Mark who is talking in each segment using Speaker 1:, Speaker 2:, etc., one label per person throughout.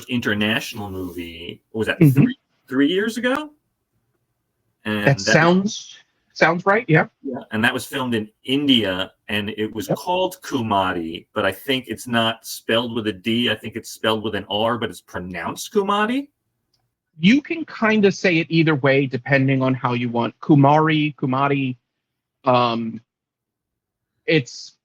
Speaker 1: first international movie. What was that,
Speaker 2: Mhm.
Speaker 1: 3 years ago? And
Speaker 2: That sounds right. Yeah.
Speaker 1: yeah, and that was filmed in India, and it was
Speaker 2: Yep.
Speaker 1: called Kumadi, but I think it's not spelled with a D. I think it's spelled with an R, but it's pronounced Kumadi.
Speaker 2: You can kind of say it either way, depending on how you want. Kumadi. Um, it's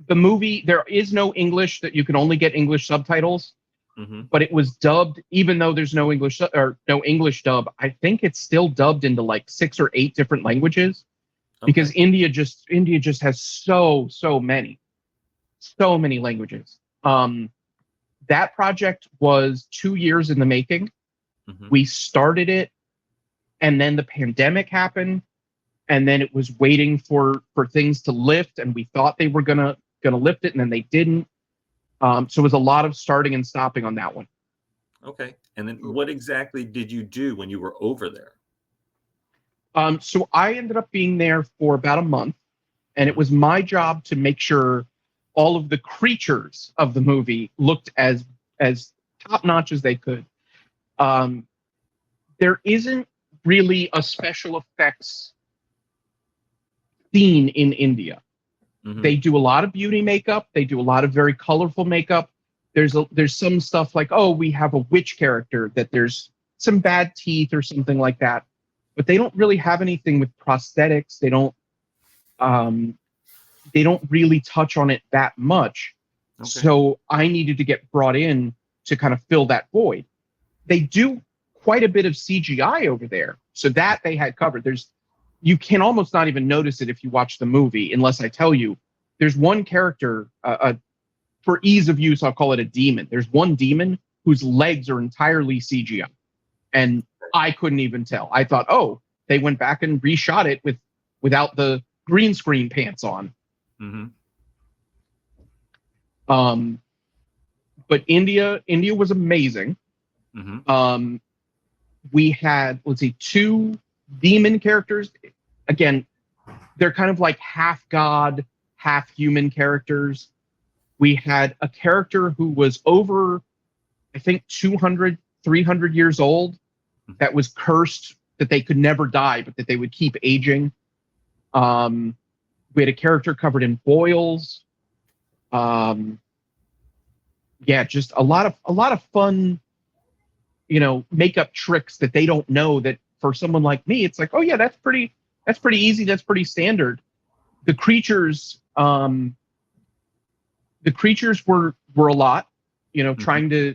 Speaker 2: the movie. There is no English; that you can only get English subtitles.
Speaker 1: Mm-hmm.
Speaker 2: But it was dubbed, even though there's no English or no English dub. I think it's still dubbed into like 6 or 8 different languages, because
Speaker 1: Okay.
Speaker 2: India just has so many languages. That project was 2 years in the making.
Speaker 1: Mm-hmm.
Speaker 2: We started it, and then the pandemic happened, and then it was waiting for things to lift, and we thought they were gonna lift it, and then they didn't. So it was a lot of starting and stopping on that one.
Speaker 1: Okay. And then what exactly did you do when you were over there?
Speaker 2: So I ended up being there for about a month, and it was my job to make sure all of the creatures of the movie looked as top notch as they could. There isn't really a special effects scene in India.
Speaker 1: Mm-hmm.
Speaker 2: They do a lot of beauty makeup. They do a lot of very colorful makeup. There's some stuff like, oh, we have a witch character that there's some bad teeth or something like that, but they don't really have anything with prosthetics. They don't really touch on it that much. Okay. So I needed to get brought in to kind of fill that void. They do quite a bit of CGI over there, so that they had covered. You can almost not even notice it if you watch the movie, unless I tell you. There's one character, for ease of use, I'll call it a demon. There's one demon whose legs are entirely CGI, and I couldn't even tell. I thought, oh, they went back and reshot it without the green screen pants on.
Speaker 1: Mm-hmm.
Speaker 2: But India was amazing.
Speaker 1: Mm-hmm.
Speaker 2: We had, 2 demon characters. Again, they're kind of like half god, half human characters. We had a character who was over, I think, 200, 300 years old, that was cursed that they could never die, but that they would keep aging. We had a character covered in boils. Just a lot of fun, makeup tricks that they don't know, that for someone like me, it's like, oh yeah, that's pretty easy. That's pretty standard. The creatures were a lot,
Speaker 1: Mm-hmm.
Speaker 2: trying to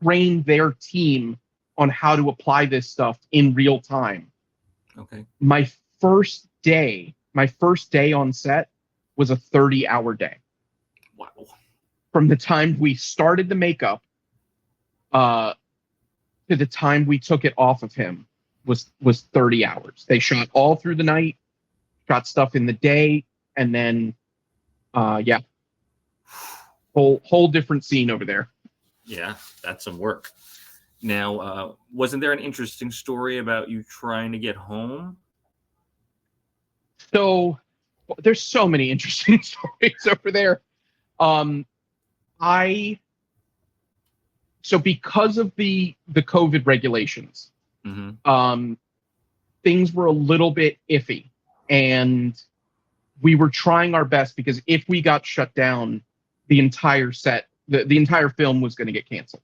Speaker 2: train their team on how to apply this stuff in real time.
Speaker 1: Okay.
Speaker 2: My first day on set was a 30-hour day.
Speaker 1: Wow.
Speaker 2: From the time we started the makeup to the time we took it off of him was 30 hours. They shot all through the night, shot stuff in the day, and then whole different scene over there.
Speaker 1: Yeah, that's some work. Now, wasn't there an interesting story about you trying to get home?
Speaker 2: So there's so many interesting stories over there. So because of the COVID regulations,
Speaker 1: Mm-hmm.
Speaker 2: Things were a little bit iffy, and we were trying our best, because if we got shut down, the entire set, the entire film was going to get canceled.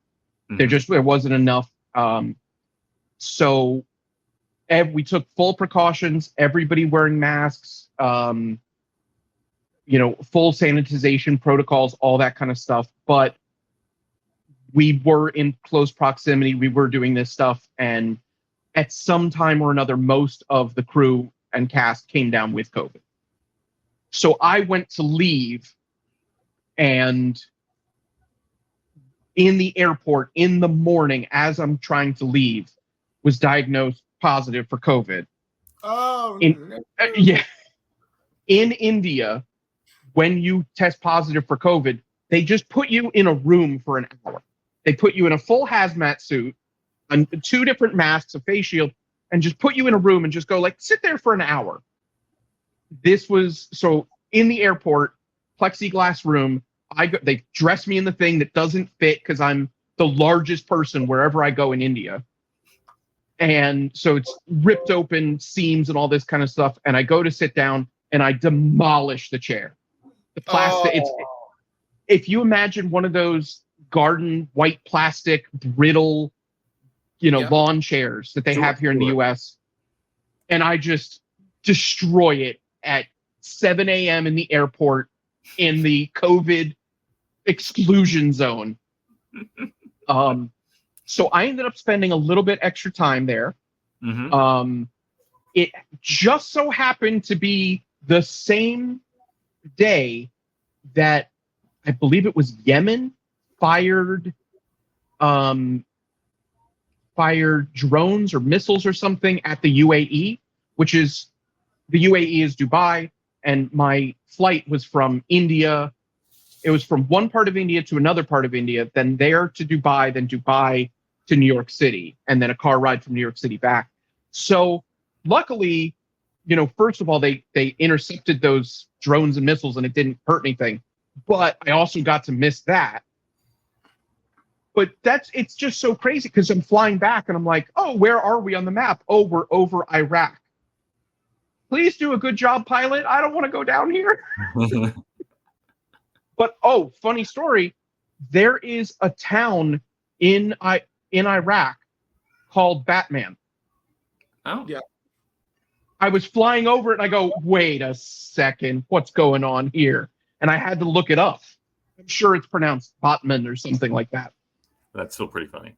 Speaker 1: Mm-hmm.
Speaker 2: There wasn't enough. So we took full precautions, everybody wearing masks, full sanitization protocols, all that kind of stuff. But we were in close proximity. We were doing this stuff, and at some time or another, most of the crew and cast came down with COVID. So I went to leave, and in the airport in the morning, as I'm trying to leave, was diagnosed positive for COVID.
Speaker 3: Oh,
Speaker 2: yeah. In India, when you test positive for COVID, they just put you in a room for an hour. They put you in a full hazmat suit, and 2 different masks, a face shield, and just put you in a room and just go, like, sit there for an hour. This was so in the airport, plexiglass room. They dress me in the thing that doesn't fit because I'm the largest person wherever I go in India. And so it's ripped open seams and all this kind of stuff. And I go to sit down and I demolish the chair. The plastic, if you imagine one of those garden white plastic brittle, lawn chairs that they have here in the US, and I just destroy it at 7 a.m. in the airport in the COVID exclusion zone. So I ended up spending a little bit extra time there.
Speaker 1: Mm-hmm.
Speaker 2: It just so happened to be the same day that I believe it was Yemen fired drones or missiles or something at the UAE, which is the UAE is Dubai, and my flight was from India. It was from one part of India to another part of India, then there to Dubai, then Dubai to New York City, and then a car ride from New York City back. So luckily, first of all, they intercepted those drones and missiles and it didn't hurt anything. But I also got to miss that. But it's just so crazy because I'm flying back and I'm like, oh, where are we on the map? Oh, we're over Iraq. Please do a good job, pilot. I don't want to go down here. But, funny story. There is a town in Iraq called Batman.
Speaker 1: Oh.
Speaker 3: Yeah.
Speaker 2: I was flying over it and I go, wait a second, what's going on here? And I had to look it up. I'm sure it's pronounced Batman or something like that.
Speaker 1: That's still pretty funny.